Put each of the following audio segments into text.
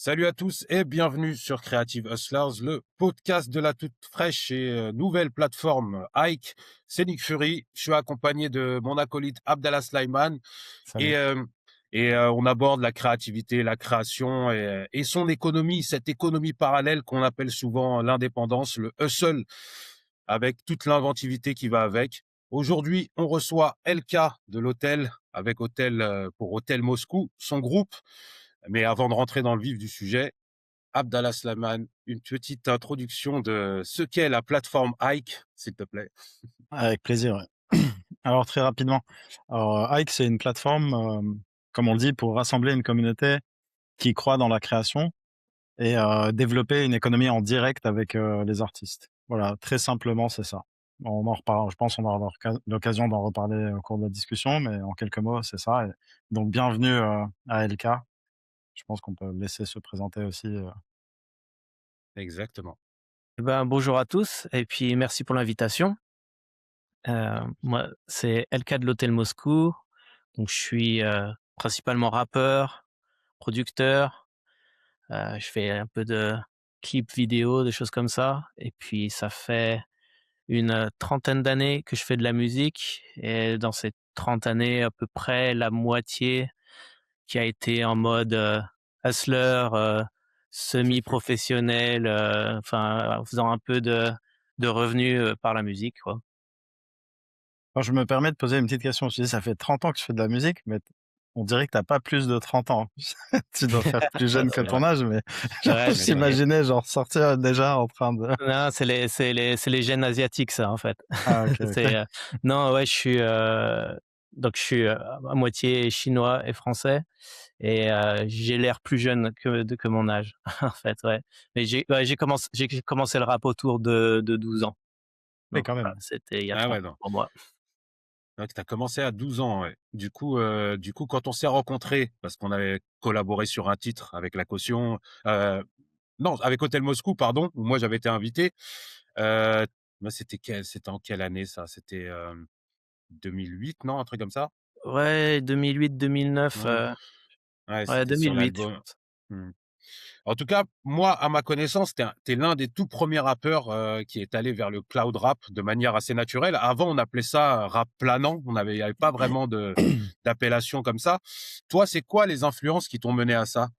Salut à tous et bienvenue sur Creative Hustlers, le podcast de la toute fraîche et nouvelle plateforme Hike. C'est Nick Fury. Je suis accompagné de mon acolyte Abdallah Slimane et, Salut. euh, on aborde la créativité, la création et son économie, cette économie parallèle qu'on appelle souvent l'indépendance, le hustle, avec toute l'inventivité qui va avec. Aujourd'hui, on reçoit LK de l'hôtel avec pour Hôtel Moscou, son groupe. Mais avant de rentrer dans le vif du sujet, Abdallah Slimane, une petite introduction de ce qu'est la plateforme Hike, s'il te plaît. Avec plaisir, ouais. Alors très rapidement, Hike, c'est une plateforme, comme on le dit, pour rassembler une communauté qui croit dans la création et développer une économie en direct avec, les artistes. Voilà, très simplement, c'est ça. On en reparle, je pense qu'on aura l'occasion d'en reparler au cours de la discussion, mais en quelques mots, c'est ça. Et donc bienvenue, à LK. Je pense qu'on peut le laisser se présenter aussi, Exactement. Bonjour à tous et puis merci pour l'invitation. Moi, c'est LK de l'Hôtel Moscou. Donc je suis, principalement rappeur, producteur, je fais un peu de clips vidéo, des choses comme ça et puis ça fait une, trentaine d'années que je fais de la musique et dans ces 30 années, à peu près la moitié qui a été en mode, hustler, semi-professionnel, enfin en faisant un peu de revenus, par la musique, quoi. alors je me permets de poser une petite question. Tu dis: «Ça fait 30 ans que je fais de la musique», mais on dirait que tu pas plus de 30 ans. Tu dois faire plus Non, jeune que c'est vrai. ton âge, mais genre, Ouais, je D'accord. t'imaginais genre sortir déjà en train de non, c'est les gènes asiatiques ça, en fait. ah OK, OK. C'est, non, ouais, je suis à moitié chinois et français et j'ai l'air plus jeune que mon âge, en fait, ouais. Mais j'ai commencé le rap autour de 12 ans. Oui, Donc quand voilà, même. c'était il y a Ah 30 ouais, ans non. pour moi. Donc, tu as commencé à 12 ans, ouais. Du coup, quand on s'est rencontrés, parce qu'on avait collaboré sur un titre avec La Caution, non, avec Hôtel Moscou, pardon, où moi j'avais été invité. Euh, Moi, c'était en quelle année ça? C'était 2008, non? Un truc comme ça? Ouais, 2008-2009, Ouais, ouais, ouais, c'était sur 2008, je l'album. pense. Hmm. En tout cas, moi, à ma connaissance, tu l'un des tout premiers rappeurs, qui est allé vers le cloud rap de manière assez naturelle. Avant, on appelait ça rap planant. Il y avait pas vraiment d'appellation comme ça. Toi, c'est quoi les influences qui t'ont mené à ça?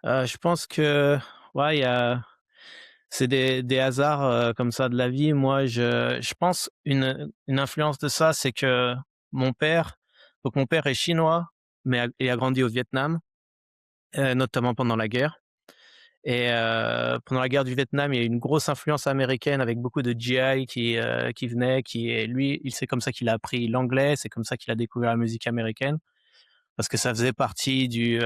Je pense que, ouais, c'est des hasards, comme ça de la vie. Moi, je pense une influence de ça, c'est que mon père mon père est chinois, mais a grandi au Vietnam, notamment pendant la guerre et pendant la guerre du Vietnam, il y a eu une grosse influence américaine avec beaucoup de GI qui venaient, qui et lui, c'est comme ça qu'il a appris l'anglais, c'est comme ça qu'il a découvert la musique américaine parce que ça faisait partie du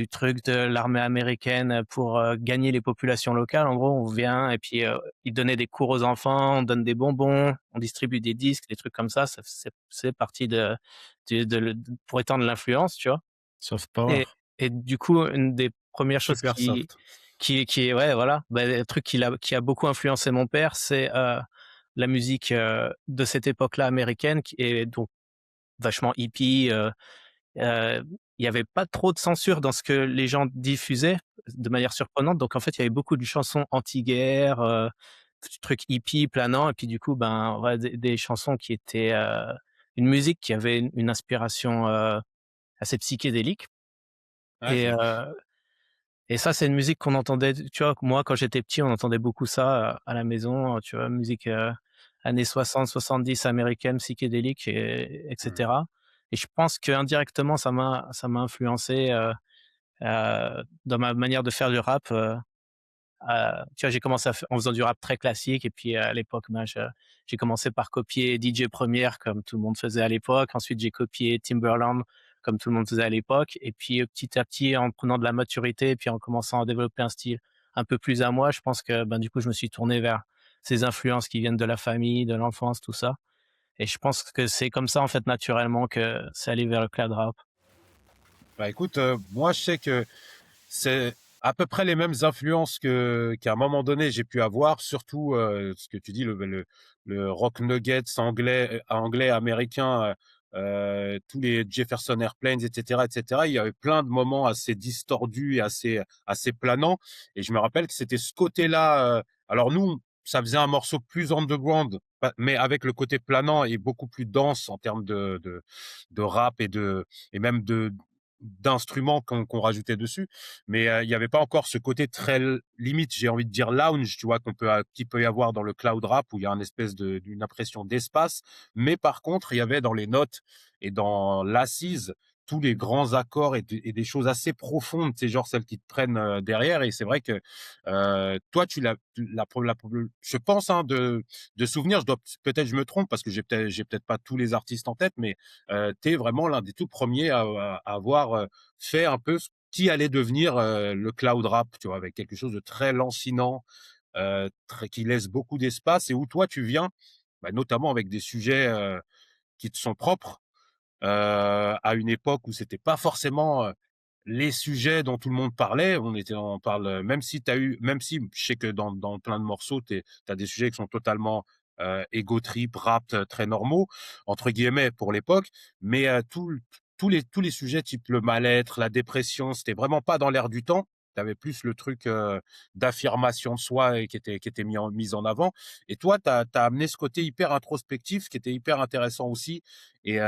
truc de l'armée américaine pour gagner les populations locales. En gros, on vient et puis ils donnaient des cours aux enfants, on donne des bonbons, on distribue des disques, des trucs comme ça. C'est partie pour étendre l'influence, tu vois. Soft power. Et du coup, une des premières choses Super soft. qui est ouais, voilà, le truc qui a beaucoup influencé mon père, c'est la musique de cette époque-là américaine qui est donc vachement hippie. Heu, il y avait pas trop de censure dans ce que les gens diffusaient, de manière surprenante. Donc en fait, il y avait beaucoup de chansons anti-guerre, trucs hippies, planants et puis du coup, ben, ouais, des chansons qui étaient, une musique qui avait une inspiration, assez psychédélique Ouais, et c'est heu et ça, c'est une musique qu'on entendait, tu vois? Moi, quand j'étais petit, on entendait beaucoup ça, à la maison, tu vois? Musique, années 60-70 américaine, psychédélique et mmh. etc. Et je pense qu'indirectement, ça m'a influencé, dans ma manière de faire du rap, tu vois? J'ai commencé en faisant du rap très classique et puis à l'époque, ben, j'ai commencé par copier DJ Premier comme tout le monde faisait à l'époque. Ensuite, j'ai copié Timbaland comme tout le monde faisait à l'époque et puis, petit à petit, en prenant de la maturité et puis en commençant à développer un style un peu plus à moi, je pense que, ben, du coup, je me suis tourné vers ces influences qui viennent de la famille, de l'enfance, tout ça et je pense que c'est comme ça, en fait, naturellement que c'est allé vers le cloud rap. Bah, écoute, moi, je sais que c'est à peu près les mêmes influences qu'à un moment donné j'ai pu avoir, surtout ce que tu dis, le rock nuggets anglais, américain. tous les Jefferson Airplanes, et cetera, et cetera. Il y avait plein de moments assez distordus et assez planants, et je me rappelle que c'était ce côté-là, alors nous, ça faisait un morceau plus underground, mais avec le côté planant et beaucoup plus dense en termes de rap et même d'instruments qu'on rajoutait dessus. Mais il n'y avait pas encore ce côté très limite, j'ai envie de dire lounge, tu vois, qu'il peut y avoir dans le cloud rap, où il y a une espèce d'une impression d'espace. Mais par contre, il y avait dans les notes et dans l'assise tous les grands accords et des choses assez profondes, c'est genre celles qui te prennent derrière. Et c'est vrai que toi, je pense, hein, de souvenirs, peut-être je me trompe parce que j'ai peut-être pas tous les artistes en tête, mais tu es vraiment l'un des tout premiers à avoir fait un peu ce qui allait devenir le cloud rap, tu vois, avec quelque chose de très lancinant, qui laisse beaucoup d'espace, et où toi tu viens, bah, notamment avec des sujets qui te sont propres, à une époque où c'était pas forcément les sujets dont tout le monde parlait. On parle, même si je sais que dans plein de morceaux, tu as des sujets qui sont totalement ego trip, rap, très normaux, entre guillemets, pour l'époque, mais tous les sujets type le mal-être, la dépression, c'était vraiment pas dans l'air du temps. Tu avais plus le truc d'affirmation de soi et qui était mis en avant. Et toi, tu as amené ce côté hyper introspectif qui était hyper intéressant aussi, et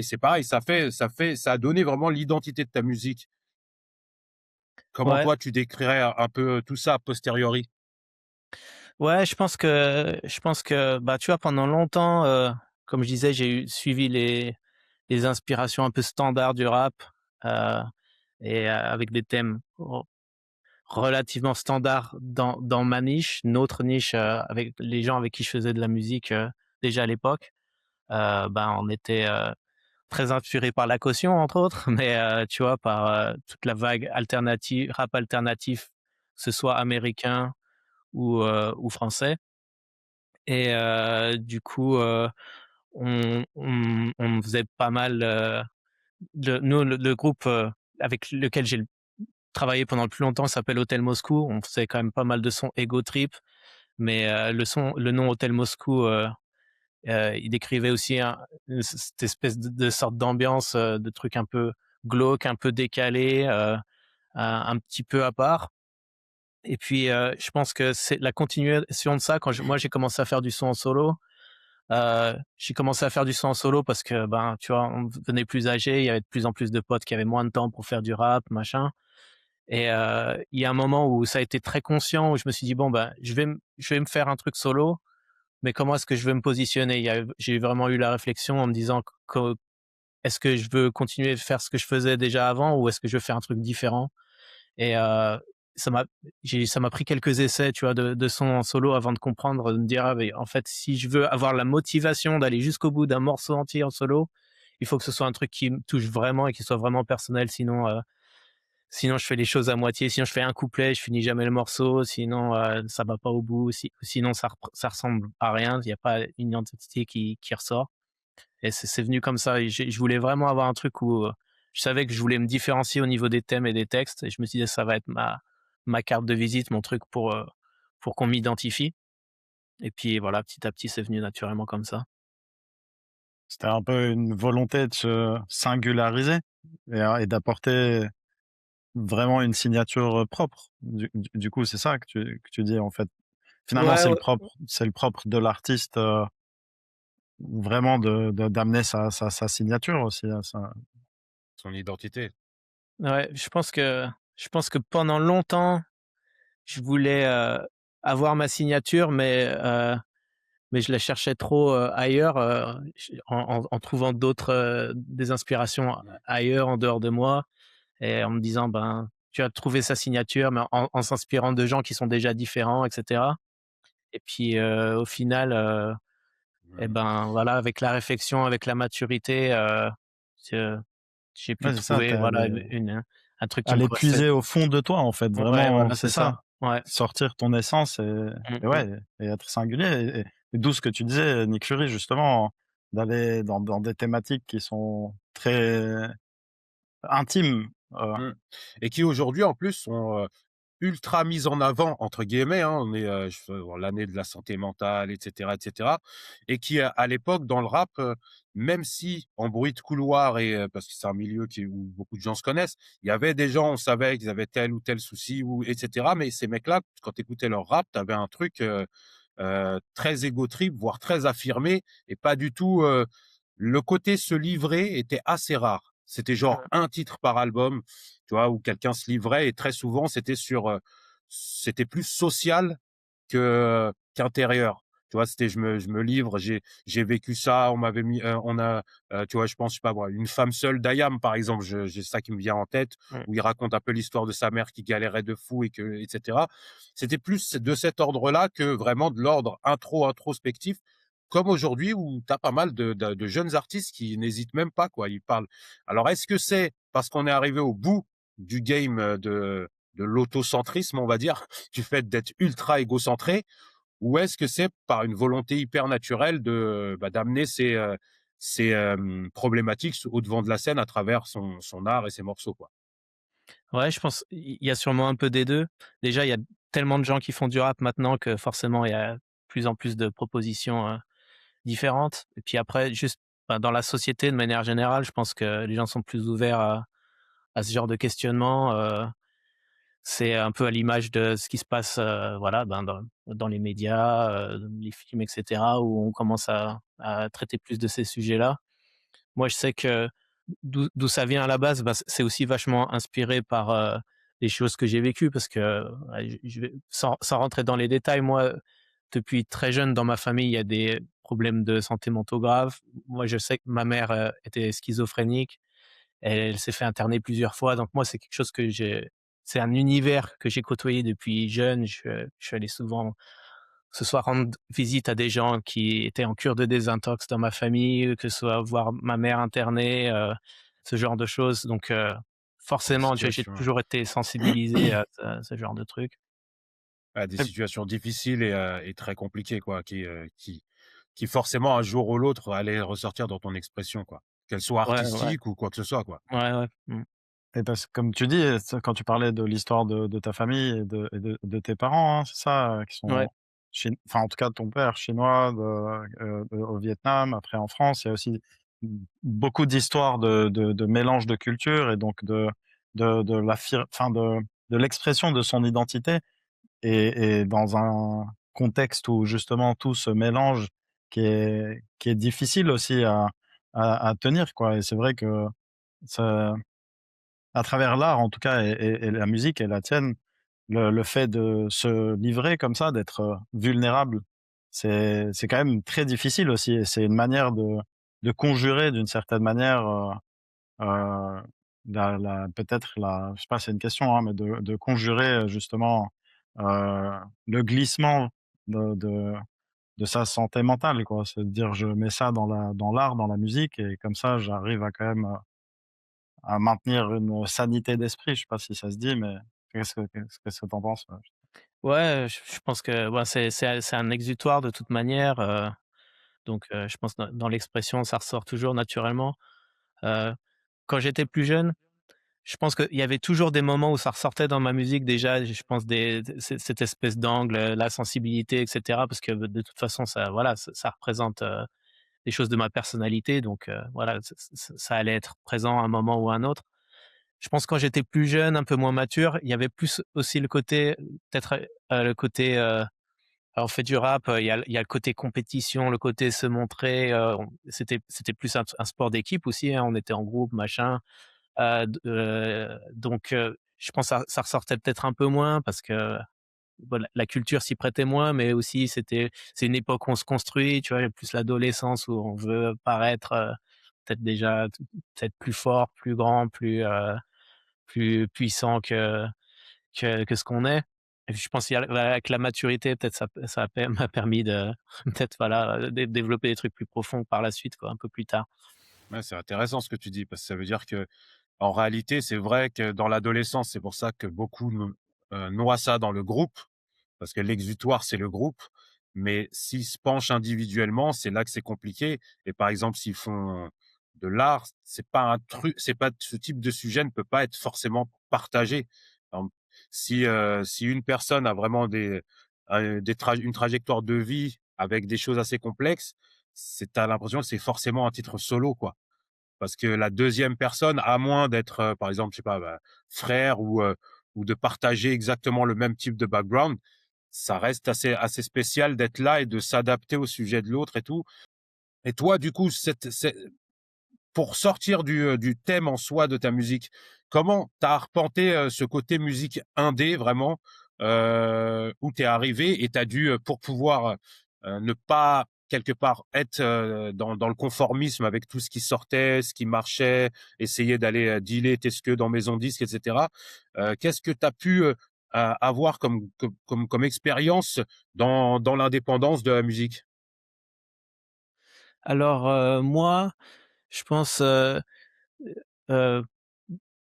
c'est pareil, ça a donné vraiment l'identité de ta musique. Comment Ouais, toi tu décrirais un peu tout ça a posteriori? ouais, je pense que, bah, tu vois, pendant longtemps, comme je disais, suivi les inspirations un peu standards du rap, heu avec des thèmes relativement standards dans ma niche, notre niche, avec les gens avec qui je faisais de la musique, déjà à l'époque. Ben, on était, très inspirés par La Caution, entre autres, mais tu vois, par, toute la vague alternative rap alternatif, que ce soit américain ou français. Et du coup, on faisait pas mal, le groupe, avec lequel j'ai travaillé pendant le plus longtemps s'appelle Hotel Moscou. On faisait quand même pas mal de sons Ego Trip, mais le nom Hotel Moscou, il décrivait aussi cette espèce de sorte d'ambiance, de truc un peu glauque, un peu décalé, un petit peu à part. Et puis, je pense que c'est la continuation de ça quand moi j'ai commencé à faire du son en solo. J'ai commencé à faire du son en solo parce que, ben, tu vois, on devenait plus âgé, il y avait de plus en plus de potes qui avaient moins de temps pour faire du rap, machin. Et il y a un moment où ça a été très conscient, où je me suis dit: «Bon, bah, je vais me faire un truc solo, mais comment est-ce que je veux me positionner?» J'ai vraiment eu la réflexion en me disant que est-ce que je veux continuer de faire ce que je faisais déjà avant, ou est-ce que je veux faire un truc différent? Et ça m'a ça m'a pris quelques essais, tu vois, de sons en solo avant de comprendre, de me dire: «Ah beh, en fait, si je veux avoir la motivation d'aller jusqu'au bout d'un morceau entier en solo, il faut que ce soit un truc qui me touche vraiment et qui soit vraiment personnel, sinon je fais les choses à moitié, sinon je fais un couplet, je finis jamais le morceau, sinon, ça va pas au bout, sinon ça ressemble à rien, il y a pas une identité qui ressort. Et c'est venu comme ça, et je voulais vraiment avoir un truc où, je savais que je voulais me différencier au niveau des thèmes et des textes, et je me disais: «Ça va être ma carte de visite, mon truc pour qu'on m'identifie». Et puis voilà, petit à petit, c'est venu naturellement comme ça. C'était un peu une volonté de se singulariser et d'apporter vraiment une signature, propre. Du coup, c'est ça que tu dis, en fait? Finalement, Ouais, ouais. c'est le propre de l'artiste, vraiment de d'amener sa signature aussi, hein, ça. Son identité. Ouais, je pense que pendant longtemps, je voulais, avoir ma signature, mais je la cherchais trop, ailleurs, en trouvant des inspirations ailleurs, en dehors de moi, et en me disant: «Ben, tu as trouvé sa signature, mais en s'inspirant de gens qui sont déjà différents, et cetera». Et puis, au final, et Mmh. ben, voilà, avec la réflexion, avec la maturité, je j'ai pu Ouais, c'est ça, tu trouver, es voilà, allé un truc qui me aller correspond. puiser au fond de toi, en fait, Ouais, vraiment, voilà, c'est c'est ça. ça. Ouais. Sortir ton essence Mmh et mh. ouais, et être singulier et d'où ce que tu disais, Nick Fury, justement, d'aller dans des thématiques qui sont très intimes, Mmh. Et qui aujourd'hui en plus sont ultra mise en avant entre guillemets, hein, on est, l'année de la santé mentale et cetera et qui à l'époque dans le rap, même si en bruit de couloir et parce que c'est un milieu où beaucoup de gens se connaissent, il y avait des gens, on savait qu'ils avaient tel ou tel souci ou et cetera, mais ces mecs-là, quand tu écoutais leur rap, tu avais un truc, très ego trip, voire très affirmé et pas du tout, le côté se livrer était assez rare. C'était genre Ouais. un titre par album, tu vois? Où quelqu'un se livrait et très souvent c'était plus social qu'intérieur. Tu vois? C'était je me livre, j'ai vécu ça, on m'avait mis, on a, tu vois? Je pense, je sais pas moi, Une femme seule d'IAM par exemple, j'ai ça qui me vient en tête, Mmh. où il raconte un peu l'histoire de sa mère qui galérait de fou et cetera. C'était plus de cet ordre-là que vraiment de l'ordre introspectif, comme aujourd'hui où tu as pas mal de jeunes artistes qui n'hésitent même pas, quoi. Ils parlent. Alors est-ce que c'est parce qu'on est arrivé au bout du game, de l'autocentrisme, on va dire, du fait d'être ultra égocentré, ou est-ce que c'est par une volonté hyper naturelle d'amener ces problématiques au devant de la scène à travers son art et ses morceaux, quoi? Ouais, je pense il y a sûrement un peu des 2. Déjà, il y a tellement de gens qui font du rap maintenant que forcément il y a plus en plus de propositions, différentes et puis après juste, dans la société de manière générale, je pense que les gens sont plus ouverts à ce genre de questionnement, c'est un peu à l'image de ce qui se passe, voilà, dans les médias, les films et cetera, où on commence à traiter plus de ces sujets-là. Moi, je sais que d'où ça vient à la base, c'est aussi vachement inspiré par, les choses que j'ai vécues parce que, je vais sans rentrer dans les détails, moi, depuis très jeune dans ma famille, il y a des problèmes de santé mentaux graves. Moi, je sais que ma mère, était schizophrénique. Elle s'est fait interner plusieurs fois, donc moi, c'est un univers que j'ai côtoyé depuis jeune. Je suis allé souvent que ce soit rendre visite à des gens qui étaient en cure de désintox dans ma famille, que ce soit voir ma mère internée, ce genre de choses. Donc, Des forcément, j'ai situations, toujours été sensibilisé à ce genre de trucs. des Et situations difficiles et très compliquées, quoi, qui forcément un jour ou l'autre allaient ressortir dans ton expression, quoi. Qu'elle soit Ouais, ouais, artistique ou quoi que ce soit, quoi. ouais, ouais. Mmh. et parce que comme tu dis, quand tu parlais de l'histoire de ta famille et de tes parents, hein, c'est ça, qui Ouais, sont enfin, en tout cas, de ton père chinois, au Vietnam, après en France. Il y a aussi beaucoup d'histoires de mélange de cultures et donc enfin, de l'expression de son identité et dans un contexte où justement tout se mélange, qui est difficile aussi à tenir, quoi. Et c'est vrai que ça, à travers l'art, en tout cas, et la musique et la tienne, le fait de se livrer comme ça, d'être, vulnérable, c'est quand même très difficile aussi, et c'est une manière de conjurer d'une certaine manière, heu, la peut-être la je sais pas, c'est une question, hein, mais de conjurer, justement, heu, le glissement de sa santé mentale, quoi. C'est de dire: «Je mets ça dans l'art, dans la musique, et comme ça j'arrive à quand même, à maintenir une sanité d'esprit». Je sais pas si ça se dit, mais qu'est-ce que tu en penses? Ouais. ouais, je pense que, ouais, c'est un exutoire de toute manière, donc, je pense dans l'expression, ça ressort toujours naturellement. Heu, Quand j'étais plus jeune, je pense qu'il y avait toujours des moments où ça ressortait dans ma musique déjà, je pense cette espèce d'angle, la sensibilité et cetera, parce que de toute façon ça voilà, ça représente, des choses de ma personnalité, donc, voilà, ça allait être présent à un moment ou à un autre. Je pense quand j'étais plus jeune, un peu moins mature, il y avait plus aussi le côté, peut-être, le côté, on fait du rap, il y a le côté compétition, le côté se montrer, c'était plus un sport d'équipe aussi, hein, on était en groupe, machin. Donc, je pense ça ressortait peut-être un peu moins parce que, voilà, la culture s'y prêtait moins, mais aussi c'est une époque où on se construit, tu vois? Plus l'adolescence où on veut paraître, peut-être déjà peut-être plus fort, plus grand, plus puissant que ce qu'on est. Et puis je pense qu'il y a voilà, avec la maturité, peut-être ça m'a permis de peut-être, voilà, développer des trucs plus profonds par la suite, quoi, un peu plus tard. Ouais, c'est intéressant ce que tu dis parce que ça veut dire que en réalité, c'est vrai que dans l'adolescence, c'est pour ça que beaucoup noient ça dans le groupe, parce que l'exutoire, c'est le groupe. Mais s'ils se penchent individuellement, c'est là que c'est compliqué. Et par exemple, s'ils font de l'art, c'est pas ce type de sujet ne peut pas être forcément partagé. Si une personne a vraiment une trajectoire de vie avec des choses assez complexes, c'est tu l'impression que c'est forcément un titre solo, quoi. Parce que la deuxième personne, à moins d'être, par exemple, je sais pas, bah, frère ou de partager exactement le même type de background, ça reste assez spécial d'être là et de s'adapter au sujet de l'autre et tout. Et toi, du coup, pour sortir du thème en soi de ta musique, comment tu as arpenté, ce côté musique indé vraiment, où tu es arrivé et tu as dû, pour pouvoir, ne pas quelque part être, dans le conformisme avec tout ce qui sortait, ce qui marchait, essayer d'aller, dealer tes disques dans maison de disques et cetera. Qu'est-ce que tu as pu, avoir comme expérience dans l'indépendance de la musique? Alors, moi, je pense, heu,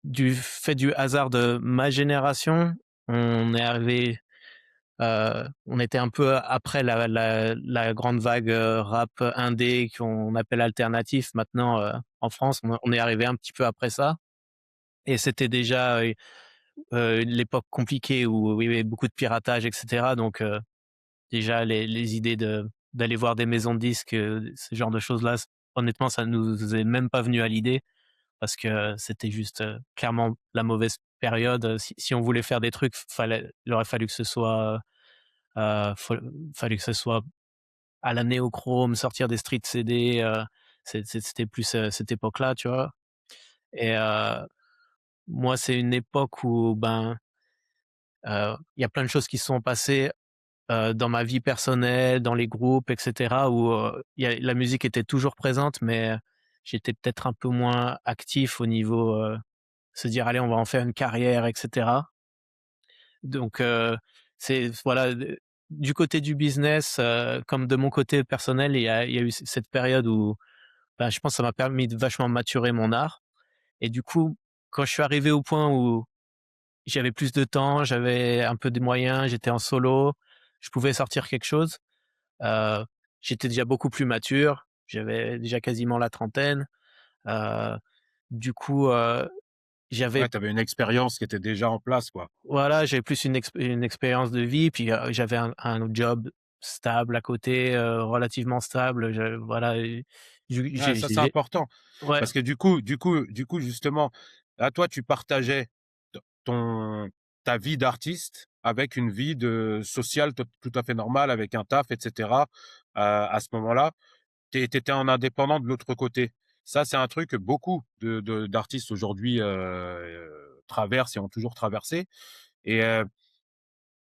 du fait du hasard de ma génération, on est arrivé, on était un peu après la grande vague, rap indé qu'on appelle alternatif maintenant, en France. On est arrivé un petit peu après ça et c'était déjà, l'époque compliquée où il y avait beaucoup de piratage et cetera donc déjà les idées d'aller voir des maisons de disques, ce genre de choses-là, honnêtement, ça nous est même pas venu à l'idée parce que c'était juste, clairement la mauvaise période, si on voulait faire des trucs, il aurait fallu que ce soit, faut fallu que ce soit à la néochrome, sortir des street CD, c'était plus, cette époque-là, tu vois? Et moi, c'est une époque où, ben, il y a plein de choses qui se sont passées, dans ma vie personnelle, dans les groupes et cetera où, la musique était toujours présente mais j'étais peut-être un peu moins actif au niveau, se dire: «Allez, on va en faire une carrière» et cetera. Donc c'est voilà, du côté du business, comme de mon côté personnel, il y a eu cette période où, bah, je pense que ça m'a permis de vachement maturer mon art et du coup, quand je suis arrivé au point où j'avais plus de temps, j'avais un peu de moyens, j'étais en solo, je pouvais sortir quelque chose, heu, j'étais déjà beaucoup plus mature, j'avais déjà quasiment la trentaine, heu, du coup, j'avais Ouais, tu avais une expérience qui était déjà en place, quoi. voilà, j'avais plus une expérience de vie, puis, j'avais un job stable à côté, relativement stable, je voilà et Ouais, ça, c'est important ouais. parce que du coup, justement, là, toi, tu partageais t ton ta vie d'artiste avec une vie de sociale tout à fait normale avec un taf et cetera, à ce moment-là. Tu étais en indépendant de l'autre côté. Ça, c'est un truc que beaucoup d'artistes aujourd'hui, traversent et ont toujours traversé et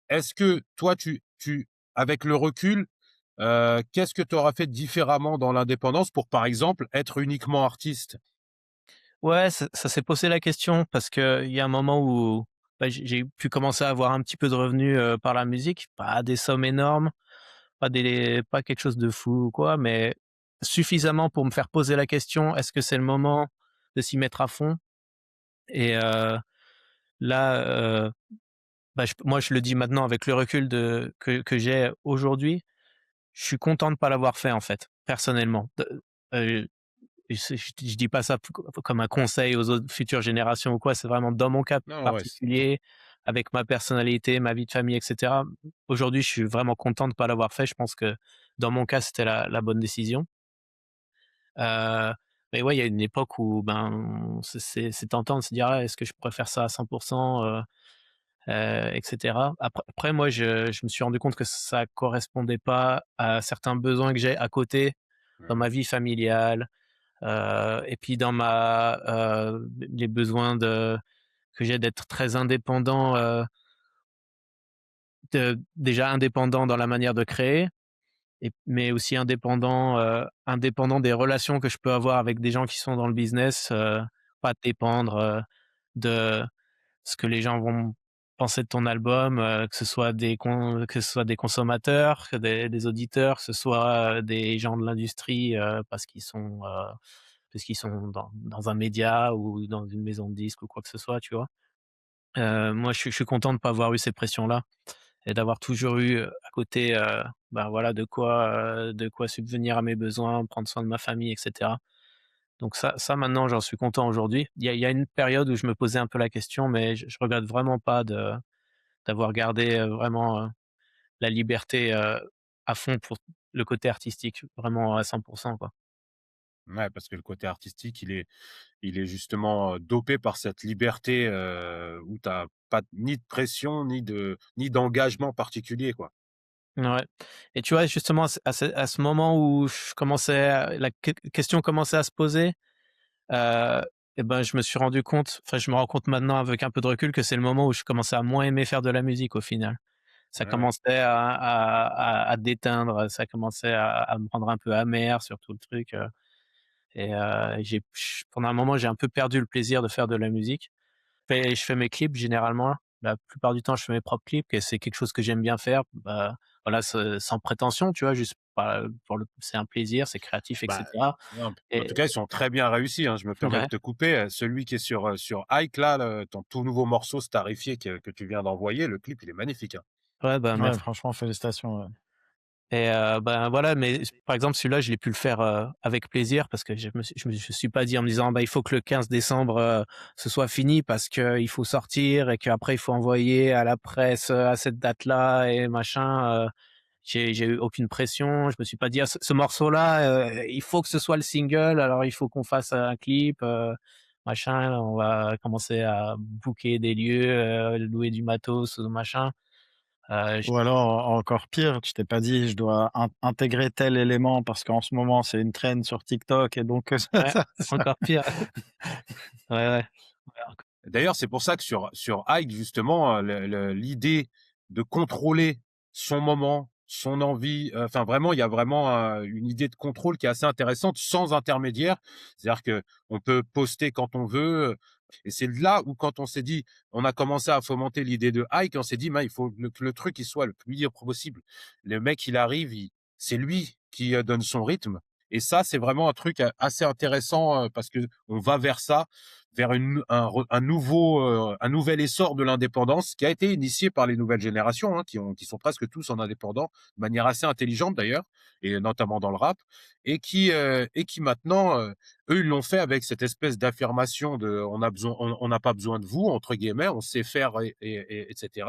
est-ce que toi, avec le recul, qu'est-ce que tu auras fait différemment dans l'indépendance pour, par exemple, être uniquement artiste? Ouais, ça s'est posé la question parce qu'il y a un moment où, bah, j'ai pu commencer à avoir un petit peu de revenus, par la musique, pas des sommes énormes, pas quelque chose de fou ou quoi, mais suffisamment pour me faire poser la question: «Est-ce que c'est le moment de s'y mettre à fond?» et là, bah, moi, je le dis maintenant avec le recul que j'ai aujourd'hui, je suis content de pas l'avoir fait, en fait, personnellement. Heu, je dis pas ça comme un conseil aux autres futures générations ou quoi, c'est vraiment dans mon cas Non, ouais, particulier, avec ma personnalité, ma vie de famille et cetera. Aujourd'hui, je suis vraiment content de pas l'avoir fait. Je pense que dans mon cas, c'était la bonne décision. Heu, mais ouais, il y a une époque où, ben, c'est tentant de se dire: «Ah, est-ce que je pourrais faire ça à 100 et cetera. Après moi, je me suis rendu compte que ça correspondait pas à certains besoins que j'ai à côté, dans mmh. ma vie familiale, et puis dans les besoins que j'ai d'être très indépendant, déjà indépendant dans la manière de créer mais aussi indépendant des relations que je peux avoir avec des gens qui sont dans le business, pas dépendre, de ce que les gens vont penser de ton album, que ce soit des consommateurs, que des auditeurs, que ce soit, des gens de l'industrie, parce qu'ils sont dans un média ou dans une maison de disques ou quoi que ce soit, tu vois? Moi, je suis content de ne pas avoir eu ces pressions-là et d'avoir toujours eu, à côté, bah, voilà, de quoi subvenir à mes besoins, prendre soin de ma famille et cetera. Donc ça maintenant, j'en suis content aujourd'hui. Il y a une période où je me posais un peu la question, mais je regrette vraiment pas d'avoir gardé, vraiment, la liberté, à fond pour le côté artistique, vraiment à 100 quoi. Ouais, parce que le côté artistique, il est justement, dopé par cette liberté, où tu as pas ni de pression, ni d'engagement particulier, quoi. Ouais, et tu vois, justement, à ce moment où je commençais à la question commençait à se poser, heu et ben, je me suis rendu compte, enfin, je me rends compte maintenant avec un peu de recul que c'est le moment où je commençais à moins aimer faire de la musique au final. Ça Ouais. commençait à déteindre, ça commençait à me rendre un peu amer sur tout le truc, pendant un moment, j'ai un peu perdu le plaisir de faire de la musique. Je fais mes clips généralement. La plupart du temps, je fais mes propres clips et c'est quelque chose que j'aime bien faire. Bah, voilà, sans prétention, tu vois? Juste, bah, c'est un plaisir, c'est créatif et Bah, cetera ouais, en tout et cas, ils sont très bien réussis, hein. Je me permets de ouais, te couper, celui qui est sur Ike là, ton tout nouveau morceau Starifié que tu viens d'envoyer, le clip, il est magnifique, hein. ouais, bah, Ouais, merci. franchement, félicitations, ouais. Et ben, voilà, mais par exemple, celui-là, je l'ai pu le faire, avec plaisir parce que je me suis pas dit en me disant: «Bah, il faut que le 15 décembre, ce soit fini parce qu'il faut sortir et qu'après il faut envoyer à la presse, à cette date-là et machin», j'ai eu aucune pression. Je me suis pas dit: «Ah, ce morceau-là, il faut que ce soit le single, alors il faut qu'on fasse un clip, machin, on va commencer à booker des lieux, louer du matos ou machin». J Ou alors, encore pire, tu t'es pas dit: «Je dois intégrer tel élément parce qu'en ce moment, c'est une trend sur TikTok et donc Ouais, encore pire. Ouais, ouais. Ouais, enc D'ailleurs, c'est pour ça que sur Ike justement, l'idée de contrôler son moment, son envie, enfin vraiment, il y a vraiment, une idée de contrôle qui est assez intéressante sans intermédiaire. C'est-à-dire que on peut poster quand on veut, et c'est là où quand on s'est dit on a commencé à fomenter l'idée de Ike, on s'est dit: «Ben, il faut que le truc il soit le plus libre possible». Le mec, il arrive, c'est lui qui, donne son rythme, et ça, c'est vraiment un truc, assez intéressant, parce qu'on va vers ça, vers un nouvel essor de l'indépendance qui a été initié par les nouvelles générations, hein, qui sont presque tous en indépendant, de manière assez intelligente d'ailleurs, et notamment dans le rap, et qui maintenant, eux, ils l'ont fait avec cette espèce d'affirmation de on n'a pas besoin de vous entre guillemets, on sait faire etc.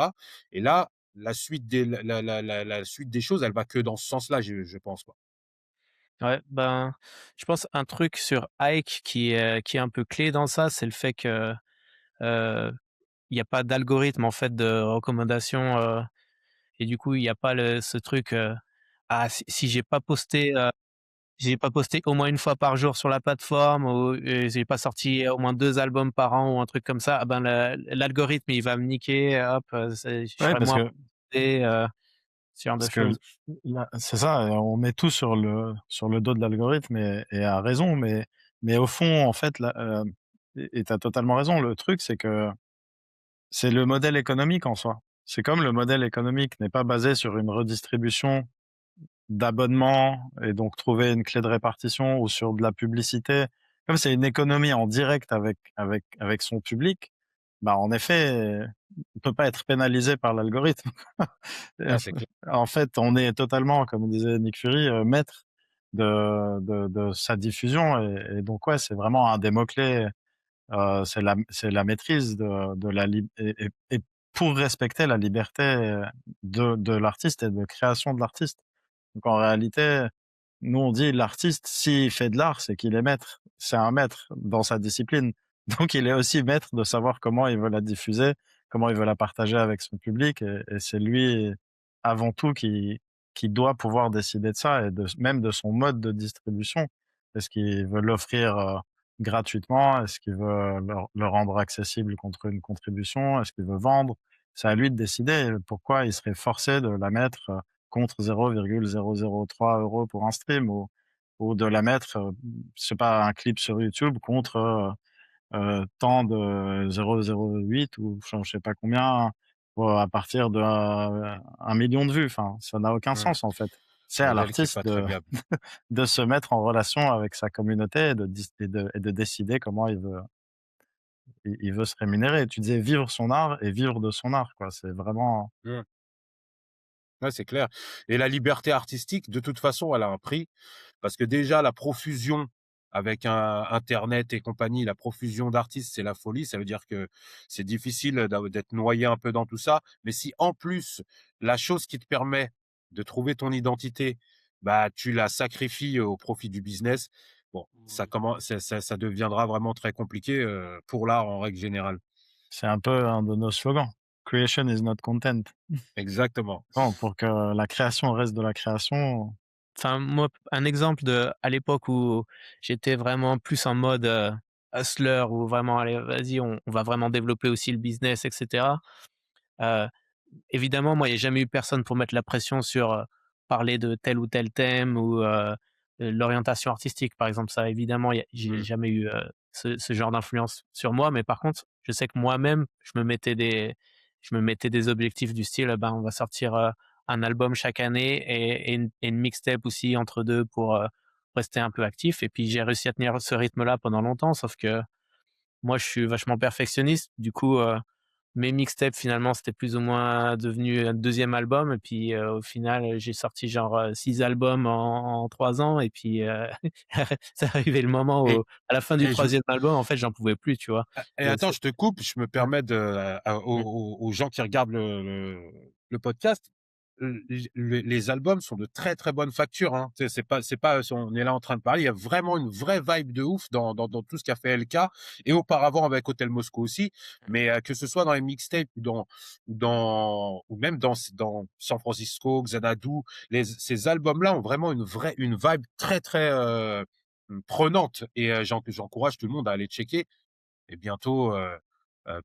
Et là, la suite des choses, elle va que dans ce sens-là, je pense, quoi. ouais, ben, je pense un truc sur Ike qui est un peu clé dans ça, c'est le fait que, heu, il y a pas d'algorithme en fait de recommandation, et du coup, il y a pas ce truc, «Ah si j'ai pas posté au moins une fois par jour sur la plateforme ou j'ai pas sorti au moins 2 albums par an ou un truc comme ça, ah ben, l'algorithme il va me niquer, hop, je ouais, serai parce moins que posté», ce genre de parce que choses. là c'est ça, on met tout sur le dos de l'algorithme et à raison, mais au fond, en fait, là, et tu as totalement raison. Le truc, c'est que c'est le modèle économique en soi. C'est comme le modèle économique n'est pas basé sur une redistribution d'abonnements et donc trouver une clé de répartition ou sur de la publicité. Comme c'est une économie en direct avec son public, bah, en effet, on peut pas être pénalisé par l'algorithme. Ah, c'est clair. En fait, on est totalement, comme disait Nick Fury, maître de sa diffusion et donc ouais, c'est vraiment un des mots clés. C'est la maîtrise de la lib et pour respecter la liberté, de l'artiste et de création de l'artiste. Donc en réalité, nous on dit l'artiste, s'il fait de l'art, c'est qu'il est maître. C'est un maître dans sa discipline. Donc il est aussi maître de savoir comment il veut la diffuser, comment il veut la partager avec son public et c'est lui avant tout qui doit pouvoir décider de ça et même de son mode de distribution. Est-ce qu'il veut l'offrir, gratuitement? Est-ce qu'il veut le rendre accessible contre une contribution? Est-ce qu'il veut vendre? C'est à lui de décider. Pourquoi il serait forcé de la mettre, contre 0,003 € pour un stream ou de la mettre, je sais pas, un clip sur YouTube contre, tant de 0,08 ou je sais pas combien, à partir de, 1 000 000 de vues. Enfin, ça n'a aucun Mmh. sens, en fait. C'est Un à modèle qui est l'artiste pas très viable. de se mettre en relation avec sa communauté et de décider comment il veut se rémunérer. Tu disais vivre son art et vivre de son art, quoi. C'est vraiment Mmh. Ouais, c'est clair, et la liberté artistique, de toute façon, elle a un prix parce que déjà la profusion, avec internet et compagnie, la profusion d'artistes, c'est la folie. Ça veut dire que c'est difficile d'être noyé un peu dans tout ça. Mais si en plus, la chose qui te permet de trouver ton identité, bah, tu la sacrifies au profit du business, bon, ça deviendra vraiment très compliqué, pour l'art en règle générale. C'est un peu un de nos slogans. Creation is not content. Exactement. Bon, pour que la création reste de la création. Enfin, moi, un exemple de à l'époque où j'étais vraiment plus en mode, hustler, où vraiment: «Allez, vas-y, on va vraiment développer aussi le business et cetera». Heu, Évidemment, moi, il y a jamais eu personne pour mettre la pression sur, parler de tel ou tel thème ou, l'orientation artistique, par exemple. Ça, évidemment, j'ai Mmh. jamais eu, ce genre d'influence sur moi. Mais par contre, je sais que moi-même, je me mettais des objectifs du style, ben, on va sortir, un album chaque année et une mixtape aussi entre 2 pour, rester un peu actif. Et puis j'ai réussi à tenir ce rythme-là pendant longtemps, sauf que moi, je suis vachement perfectionniste. Du coup, mes mixtapes finalement, c'était plus ou moins devenu un deuxième album. Et puis, au final, j'ai sorti genre, 6 albums en 3 ans. Et puis, c'est arrivé le moment Et où à la fin du et je troisième album, en fait, j'en pouvais plus, tu vois? et Et attends, c'est je te coupe, je me ouais, permets de, mmh, aux gens qui regardent le podcast, les albums sont de très, très bonne facture, hein. Tu sais, c'est pas on est là en train de parler, il y a vraiment une vraie vibe de ouf dans tout ce qu'a fait LK et auparavant avec Hotel Moscou aussi. Mais, que ce soit dans les mixtapes ou même dans San Francisco, Xanadu, ces albums-là ont vraiment une vibe très, très, prenante et j'encourage tout le monde à aller checker. Et bientôt,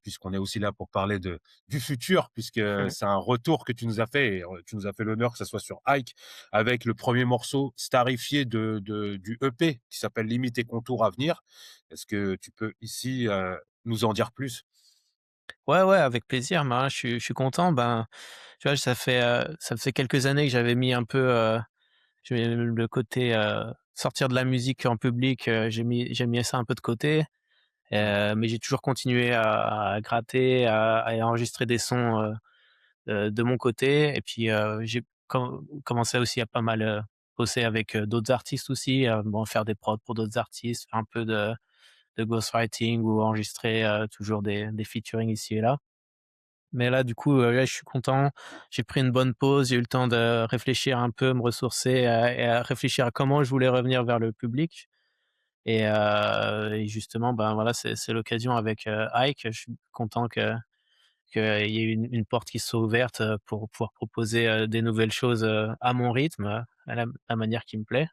puisqu'on est aussi là pour parler du futur, puisque c'est un retour que tu nous as fait et tu nous as fait l'honneur que ça soit sur Ike, avec le premier morceau starifié du EP qui s'appelle Limites et contours à venir. Est-ce que tu peux ici, nous en dire plus? ouais, ouais, avec plaisir. Ben, je suis content. Ben, tu vois, ça fait quelques années que j'avais mis un peu, le côté, sortir de la musique en public, j'ai mis ça un peu de côté. Mmh. Mais j'ai toujours continué à gratter, à enregistrer des sons, de mon côté. Et puis, j'ai commencé aussi à pas mal, bosser avec, d'autres artistes aussi, bon, faire des prods pour d'autres artistes, faire un peu de ghostwriting ou enregistrer, toujours des featuring ici et là. Mais là, du coup, là, je suis content. J'ai pris une bonne pause, j'ai eu le temps de réfléchir un peu, me ressourcer, et à réfléchir à comment je voulais revenir vers le public. Et justement, ben, voilà, c'est l'occasion avec, Ike. Je suis content qu'il y ait une porte qui soit ouverte, pour pouvoir proposer, des nouvelles choses, à mon rythme, à la manière qui me plaît.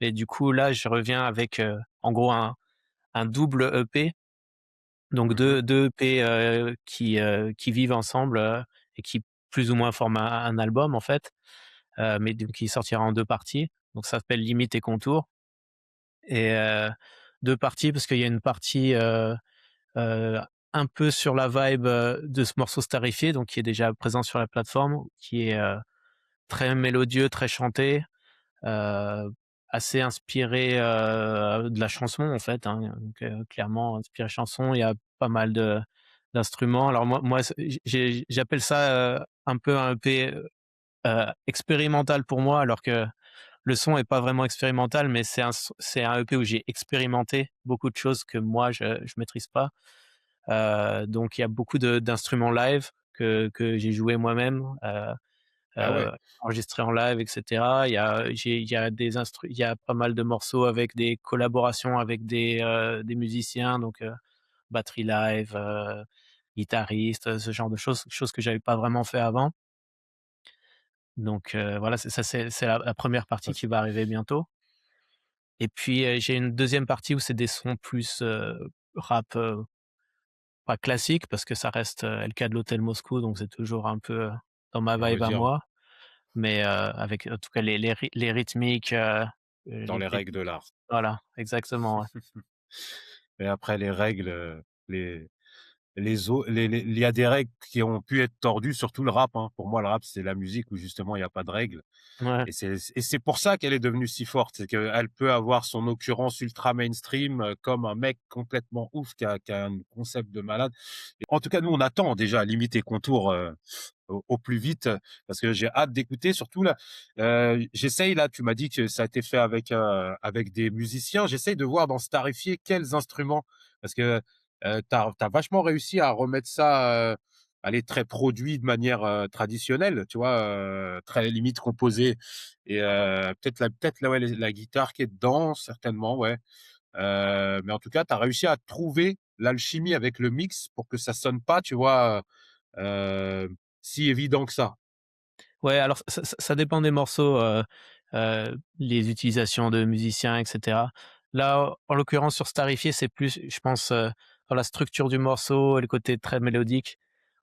Et du coup, là, je reviens avec, en gros un double EP, donc Mmh. deux EP, qui vivent ensemble, et qui plus ou moins forment un album en fait, mais donc qui sortira en 2 parties. Donc ça s'appelle Limites et contours. Et 2 parties parce qu'il y a une partie, heu, un peu sur la vibe, de ce morceau starifié, donc qui est déjà présent sur la plateforme, qui est, très mélodieux, très chanté, heu, assez inspiré, de la chanson en fait, hein, donc clairement inspiré chanson. Il y a pas mal d'instruments. Alors moi j'appelle ça, un peu un EP, expérimental pour moi, alors que le son est pas vraiment expérimental, mais c'est un EP où j'ai expérimenté beaucoup de choses que moi je maîtrise pas. Donc il y a beaucoup d'instruments live que j'ai joué moi-même, Ah ouais. enregistrés en live et cetera. Il y a pas mal de morceaux avec des collaborations avec des musiciens, donc batterie live, guitariste, ce genre de choses que j'avais pas vraiment fait avant. Donc voilà, c'est la 1re partie qui va arriver bientôt. Et puis, j'ai une deuxième partie où c'est des sons plus, rap, pas classique parce que ça reste, LK de l'Hôtel Moscou, donc c'est toujours un peu, dans ma On va vibe à dire moi. Mais, avec en tout cas les rythmiques, dans les les les règles de l'art. voilà, exactement, ouais. Et après les règles, les il y a des règles qui ont pu être tordues, surtout le rap, hein. Pour moi, le rap, c'est la musique où justement il y a pas de règles. Ouais, Et c'est pour ça qu'elle est devenue si forte, c'est qu'elle peut avoir son occurrence ultra mainstream, comme un mec complètement ouf qui a un concept de malade. Et en tout cas, nous, on attend déjà limite et contours, au plus vite, parce que j'ai hâte d'écouter. Surtout là, j'essaye là, tu m'as dit que ça a été fait avec des musiciens. J'essaye de voir dans Starifié quels instruments, parce que tu as vachement réussi à remettre ça, allez, très produit de manière traditionnelle, tu vois, très limite composé. Et peut-être là, ouais, la guitare qui est dedans, certainement, ouais. Mais en tout cas, tu as réussi à trouver l'alchimie avec le mix pour que ça sonne pas, tu vois, euh, si évident que ça. ouais, alors ça dépend des morceaux, les utilisations de musiciens et cetera. Là, en l'occurrence sur Starifié, c'est plus, je pense, dans la structure du morceau et le côté très mélodique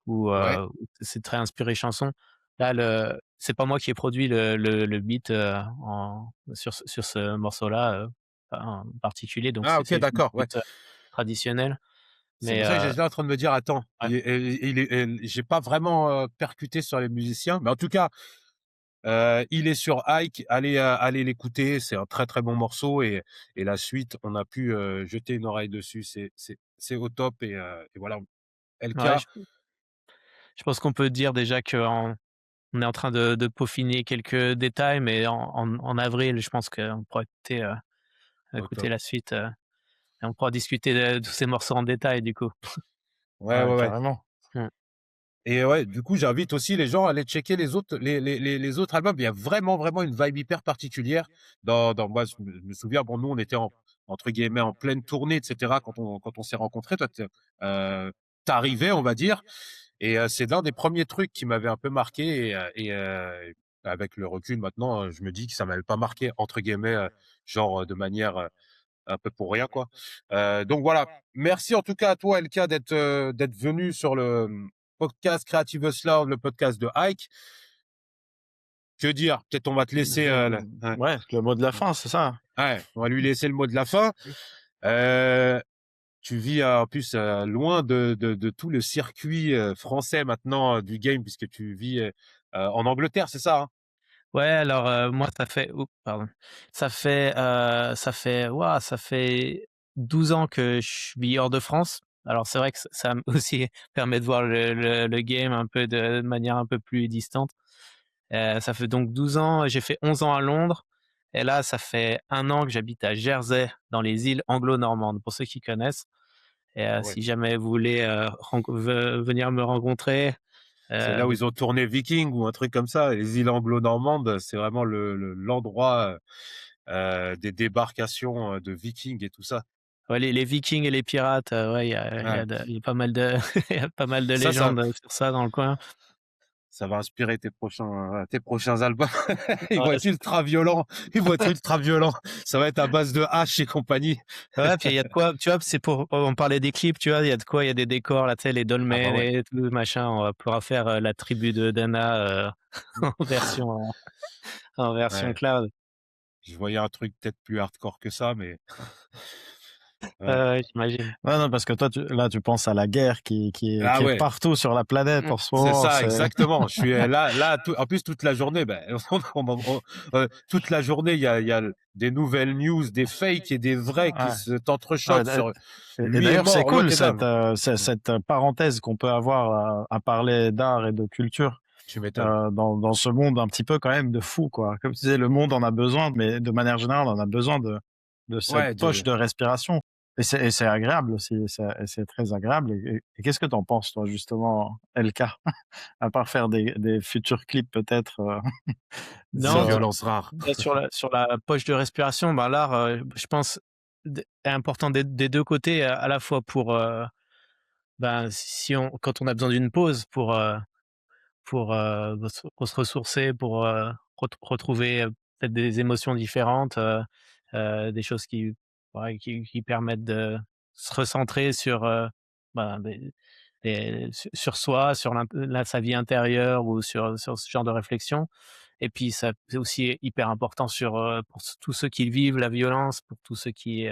où, Ouais. où c'est très inspiré chanson. Là, c'est pas moi qui ai produit le beat, sur ce morceau-là, en particulier, donc Ah, ok, c'est une d'accord, ouais. flûte, traditionnelle, C'est mais pour ça que j'étais en train de me dire, attends, ouais, j'ai pas vraiment percuté sur les musiciens, mais en tout cas, il est sur Ike, allez l'écouter, c'est un très très bon morceau et la suite, on a pu jeter une oreille dessus, c'est au top et voilà. LK, ouais, je pense qu'on peut dire déjà qu'on on est en train de peaufiner quelques détails, mais en avril, je pense qu'on pourra au écouter top. la suite, et on pourra discuter de tous ces morceaux en détail du coup. Ouais, Ouais, ouais, ouais. carrément. Mmh. Et ouais, du coup, j'invite aussi les gens à aller checker les autres albums. Il y a vraiment, vraiment une vibe hyper particulière. Moi, je me souviens, bon, nous, on était entre guillemets en pleine tournée, etc. Quand on s'est rencontrés, toi, t'arrivais, on va dire. Et c'est l'un des premiers trucs qui m'avait un peu marqué. Avec le recul maintenant, je me dis que ça m'avait pas marqué, entre guillemets, genre de manière un peu pour rien, quoi. Donc voilà. Merci en tout cas à toi, LK, d'être venu sur le podcast Creative Hustler, le podcast de Ike. Que dire? Peut-être on va te laisser. Ouais, Ouais, le mot de la fin, c'est ça. ouais, on va lui laisser le mot de la fin. Euh, Tu vis en plus loin de tout le circuit français maintenant du game, puisque tu vis en Angleterre, c'est ça, hein? Ouais, alors, moi pardon. Ça fait 12 ans que je vis hors de France. Alors c'est vrai que ça aussi permet de voir le game un peu de manière un peu plus distante. Ça fait donc 12 ans, j'ai fait 11 ans à Londres et là, ça fait 1 an que j'habite à Jersey, dans les îles Anglo-Normandes, pour ceux qui connaissent. Et Ouais. si jamais vous voulez, venir me rencontrer, C'est heu là où ils ont tourné Viking ou un truc comme ça. Les îles anglo-normandes, c'est vraiment l'endroit des débarcations de Vikings et tout ça. Ouais, les Vikings et les pirates, ouais, Ouais. il y a pas mal de il y a pas mal de Ça, ça, légendes, sur ça dans le coin. ça va inspirer tes prochains albums. Ils vont Ouais, être ultra violents. Ils vont être ultra violents. Ça va être à base de haches et compagnie. ouais, puis il y a de quoi, tu vois? C'est pour on parlait des clips, tu vois? Il y a de quoi, il y a des décors là, tu sais, les Ah bah dolmens ouais. et tout machin. On va pouvoir faire, la tribu de Dana, en version, en version Ouais. cloud. Je voyais un truc peut-être plus hardcore que ça, mais Ouais, ouais. ouais, j'imagine. Ouais, non, parce que toi, là, tu penses à la guerre Ah qui est ouais. partout sur la planète Mmh. en ce C'est moment. ça, C'est exactement. Je suis là, en plus toute la journée, ben, toute la journée, il y a des nouvelles news, des fakes et des vrais qui ouais. s'entrechoquent Ouais, sur et lui est d'ailleurs, c'est mort, l'autre cool est cette, dame. cette parenthèse qu'on peut avoir à parler d'art et de culture Tu m'étonnes. dans ce monde un petit peu quand même de fou, quoi. Comme tu disais, le monde en a besoin, mais de manière générale, on a besoin de cette Ouais, poche de respiration. Et c'est agréable aussi, et c'est très agréable. Et qu'est-ce que tu en penses, toi, justement, LK, à part faire des futurs clips peut-être de Non, sur... violence rare. sur la poche de respiration, ben, l'art, je pense est important des 2 côtés, à la fois pour, ben, si on quand on a besoin d'une pause pour se ressourcer, pour, retrouver, peut-être des émotions différentes, des choses qui, ouais, qui permettent de se recentrer sur, ben, sur soi, sur sa vie intérieure ou sur ce genre de réflexion. Et puis ça c'est aussi hyper important pour tous ceux qui vivent la violence, pour tous ceux qui,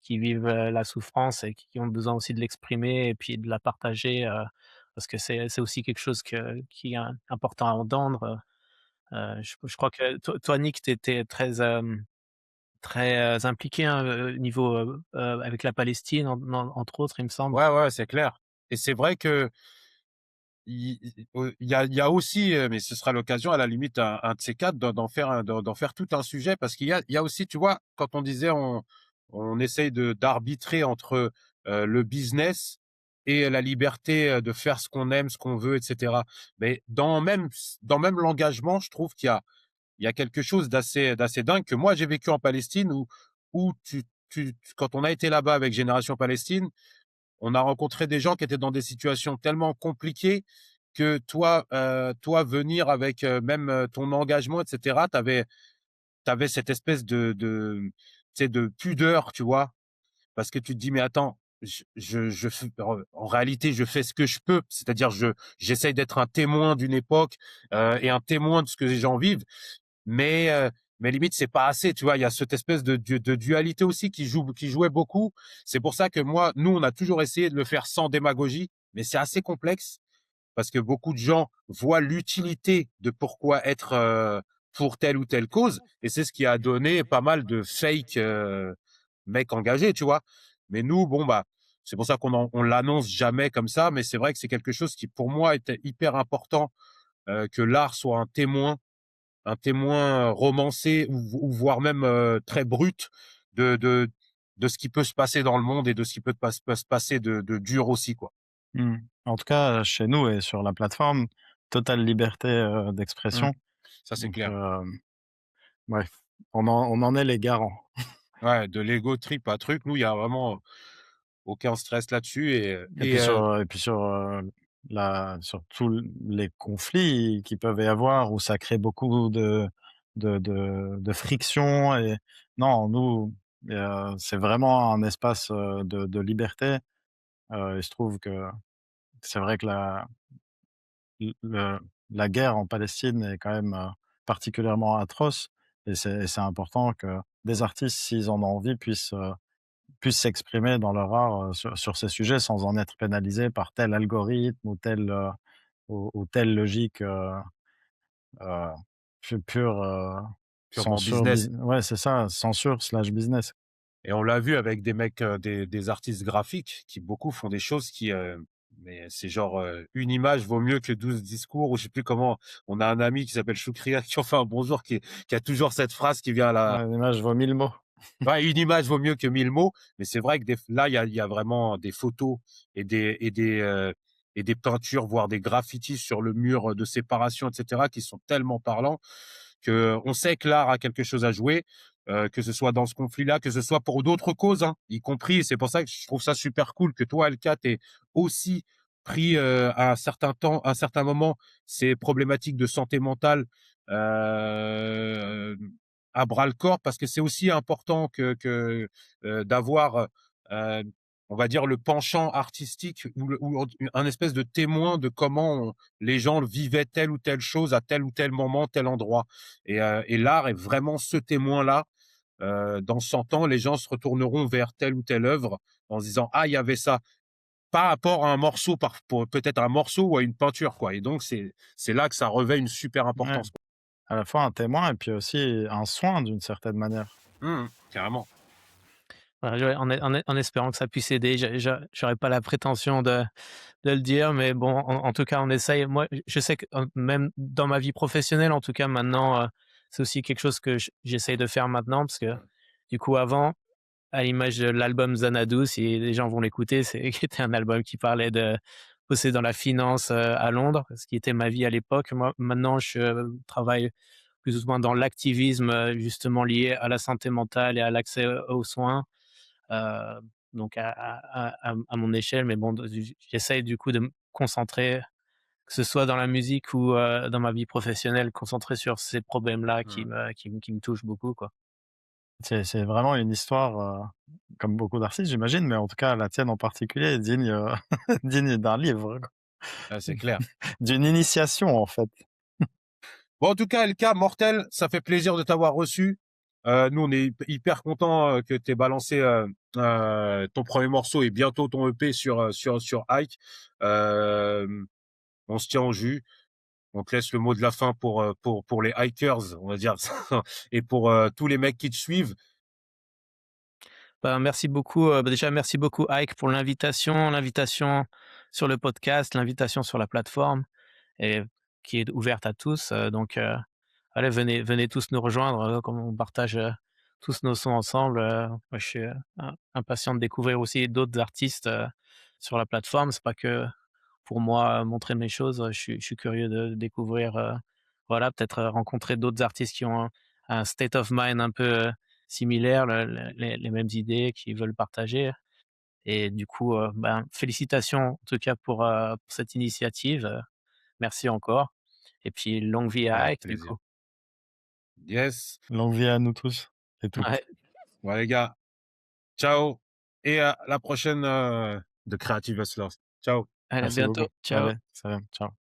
qui vivent la souffrance et qui ont besoin aussi de l'exprimer et puis de la partager, parce que c'est aussi quelque chose qui est important à entendre. Je crois que toi, Nick, tu étais très impliqué, hein, niveau, avec la Palestine, entre autres, il me semble. Ouais, ouais, c'est clair. Et c'est vrai que il y a aussi, mais ce sera l'occasion à la limite un de ces 4 d'en faire tout un sujet parce qu'il y a aussi, tu vois, quand on disait on essaye d'arbitrer entre, le business et la liberté, de faire ce qu'on aime, ce qu'on veut et cetera. Mais dans même l'engagement, je trouve qu'il y a quelque chose d'assez dingue que moi j'ai vécu en Palestine où quand on a été là-bas avec Génération Palestine, on a rencontré des gens qui étaient dans des situations tellement compliquées que toi venir avec, même, ton engagement et cetera, tu avais cette espèce tu sais, de pudeur, tu vois? Parce que tu te dis: «Mais attends, je fais en réalité, je fais ce que je peux». C'est-à-dire j'essaye d'être un témoin d'une époque, et un témoin de ce que les gens vivent, mais limite c'est pas assez, tu vois? Il y a cette espèce de dualité aussi qui jouait beaucoup. C'est pour ça que nous, on a toujours essayé de le faire sans démagogie, mais c'est assez complexe parce que beaucoup de gens voient l'utilité de pourquoi être, pour telle ou telle cause et c'est ce qui a donné pas mal de fake, mecs engagés, tu vois? Mais nous, bon, bah, c'est pour ça on l'annonce jamais comme ça, mais c'est vrai que c'est quelque chose qui, pour moi, était hyper important, que l'art soit un témoin romancé ou voire même, très brut de de de ce qui peut se passer dans le monde et de ce qui peut se passer de dur aussi, quoi. Mmh. En tout cas, chez nous et sur la plateforme, totale liberté, Mmh. d'expression. Ça, c'est Donc, clair. ouais, on en est les garants. Ouais, de l'ego trip à truc, nous, il y a vraiment aucun stress là-dessus Et puis sur, sur tous les conflits qui peuvent y avoir où ça crée beaucoup de friction et non, nous, c'est vraiment un espace, de liberté. Il se trouve que c'est vrai que le la guerre en Palestine est quand même, particulièrement atroce et c'est important que des artistes, s'ils en ont envie, puissent s'exprimer dans leur art, sur ces sujets sans en être pénalisés par tel algorithme ou ou telle logique, heu, pure, purement censure business. ouais, c'est ça, censure/business. Et on l'a vu avec des mecs, des artistes graphiques qui beaucoup font des choses mais c'est genre, une image vaut mieux que 12 discours ou je sais plus comment. On a un ami qui s'appelle Choukria qui enfin bonjour, qui a toujours cette phrase qui vient à la Ouais, l'image vaut 1000 mots. ouais, une image vaut mieux que 1000 mots, mais c'est vrai que là, il y a vraiment des photos et des peintures, voire des graffitis sur le mur, de séparation et cetera, qui sont tellement parlants qu'on sait que l'art a quelque chose à jouer, que ce soit dans ce conflit-là, que ce soit pour d'autres causes, hein, y compris. C'est pour ça que je trouve ça super cool que toi, LK, tu aussi pris, à un certain moment, ces problématiques de santé mentale, heu, à bras-le-corps parce que c'est aussi important d'avoir, heu, on va dire le penchant artistique ou un espèce de témoin de comment les gens vivaient telle ou telle chose à tel ou tel moment, tel endroit et l'art est vraiment ce témoin-là. Dans 100 ans, les gens se retourneront vers telle ou telle œuvre en se disant: «Ah, il y avait ça», par rapport à un morceau pour peut-être un morceau ou à une peinture, quoi et donc c'est là que ça revêt une super Ouais, importance, quoi. à la fois un témoin et puis aussi un soin d'une certaine manière. Carrément. Voilà, ouais, en espérant que ça puisse aider. J'aurais pas la prétention de le dire, mais bon, en tout cas, on essaye. Moi, je sais que, même dans ma vie professionnelle, en tout cas, maintenant, c'est aussi quelque chose que j'essaye de faire maintenant parce que, du coup, avant, à l'image de l'album Xanadu, si les gens vont l'écouter, c'est qui était un album qui parlait de bosser dans la finance, à Londres, ce qui était ma vie à l'époque. Moi, maintenant, je travaille plus ou moins dans l'activisme, justement lié à la santé mentale et à l'accès aux soins. Heu, donc à mon échelle, mais bon, j'essaye du coup de me concentrer, que ce soit dans la musique ou, dans ma vie professionnelle, concentrer sur ces problèmes-là Mmh. qui me touchent beaucoup, quoi. C'est vraiment une histoire, comme beaucoup d'artistes j'imagine, mais en tout cas la tienne en particulier est digne, digne d'un livre, quoi. Ah, c'est clair. D'une initiation en fait. Bon, en tout cas, LK, mortel, ça fait plaisir de t'avoir reçu. Nous, on est hyper contents, que tu aies balancé, ton premier morceau et bientôt ton EP sur Ike. On se tient au jus. On te laisse le mot de la fin pour les hikers, on va dire ça, et pour tous les mecs qui te suivent. Bah, merci beaucoup, déjà merci beaucoup Ike pour l'invitation sur le podcast, l'invitation sur la plateforme et qui est ouverte à tous, allez venez tous nous rejoindre, comme on partage, tous nos sons ensemble, moi je suis, impatient de découvrir aussi d'autres artistes, sur la plateforme. C'est pas que pour moi montrer mes choses, je suis curieux de découvrir, voilà, peut-être, rencontrer d'autres artistes qui ont un state of mind un peu, similaire, les mêmes idées, qui veulent partager et du coup, ben, félicitations en tout cas pour cette initiative, merci encore et puis longue vie à Avec Ike du plaisir. coup. Yes. Longue vie à nous tous et toutes. Ouais, Ouais, les gars, ciao et à la prochaine, de Creative Hustlers. Ciao. allez à Merci bientôt. beaucoup. Ciao. Allez, salam, ciao.